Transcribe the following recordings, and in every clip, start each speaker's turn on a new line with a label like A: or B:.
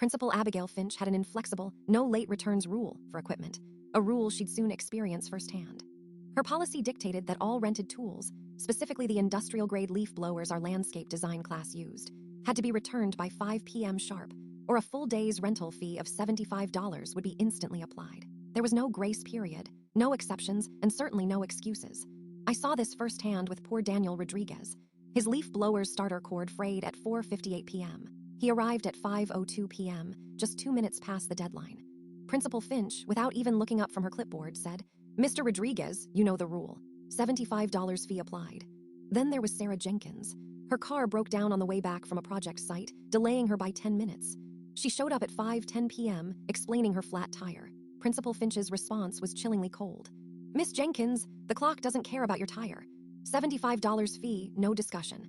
A: Principal Abigail Finch had an inflexible, no late returns rule for equipment, a rule she'd soon experience firsthand. Her policy dictated that all rented tools, specifically the industrial-grade leaf blowers our landscape design class used, had to be returned by 5 p.m. sharp, or a full day's rental fee of $75 would be instantly applied. There was no grace period, no exceptions, and certainly no excuses. I saw this firsthand with poor Daniel Rodriguez. His leaf blower's starter cord frayed at 4:58 p.m. He arrived at 5:02 p.m., just 2 minutes past the deadline. Principal Finch, without even looking up from her clipboard, said, "Mr. Rodriguez, you know the rule. $75 fee applied." Then there was Sarah Jenkins. Her car broke down on the way back from a project site, delaying her by 10 minutes. She showed up at 5:10 p.m., explaining her flat tire. Principal Finch's response was chillingly cold. "Miss Jenkins, the clock doesn't care about your tire. $75 fee, no discussion."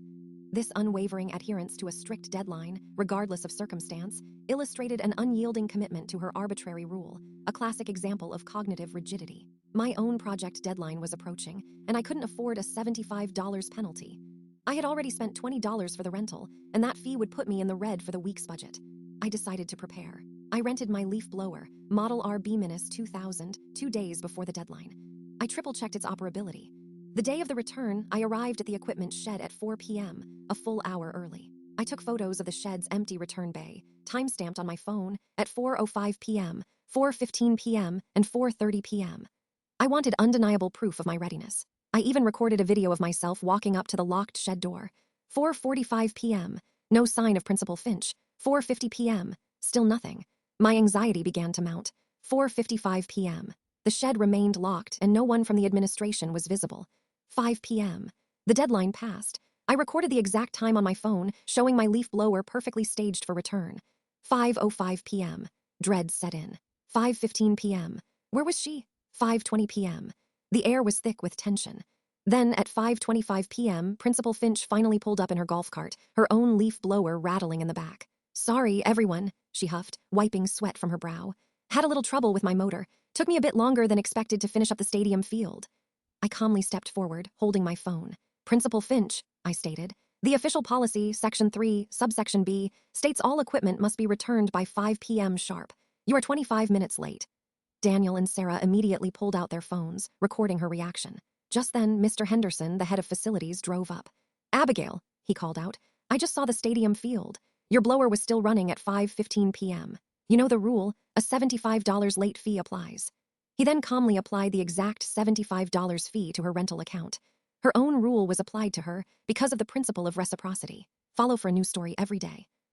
A: This unwavering adherence to a strict deadline, regardless of circumstance, illustrated an unyielding commitment to her arbitrary rule, a classic example of cognitive rigidity. My own project deadline was approaching, and I couldn't afford a $75 penalty. I had already spent $20 for the rental, and that fee would put me in the red for the week's budget. I decided to prepare. I rented my leaf blower, model RB-2000, 2 days before the deadline. I triple-checked its operability. The day of the return, I arrived at the equipment shed at 4 p.m., a full hour early. I took photos of the shed's empty return bay, time-stamped on my phone, at 4:05 p.m., 4:15 p.m., and 4:30 p.m. I wanted undeniable proof of my readiness. I even recorded a video of myself walking up to the locked shed door. 4:45 p.m., no sign of Principal Finch. 4:50 p.m., still nothing. My anxiety began to mount. 4:55 p.m. The shed remained locked and no one from the administration was visible. 5 p.m. The deadline passed. I recorded the exact time on my phone, showing my leaf blower perfectly staged for return. 5:05 p.m. Dread set in. 5:15 p.m. Where was she? 5:20 p.m. The air was thick with tension. Then, at 5:25 p.m., Principal Finch finally pulled up in her golf cart, her own leaf blower rattling in the back. "Sorry, everyone," she huffed, wiping sweat from her brow. "Had a little trouble with my motor. Took me a bit longer than expected to finish up the stadium field." I calmly stepped forward, holding my phone. "Principal Finch," I stated, "the official policy, Section 3, Subsection B, states all equipment must be returned by 5 p.m. sharp. You are 25 minutes late." Daniel and Sarah immediately pulled out their phones, recording her reaction. Just then, Mr. Henderson, the head of facilities, drove up. "Abigail," he called out, "I just saw the stadium field. Your blower was still running at 5:15 p.m. You know the rule, a $75 late fee applies." He then calmly applied the exact $75 fee to her rental account. Her own rule was applied to her because of the principle of reciprocity. Follow for a new story every day.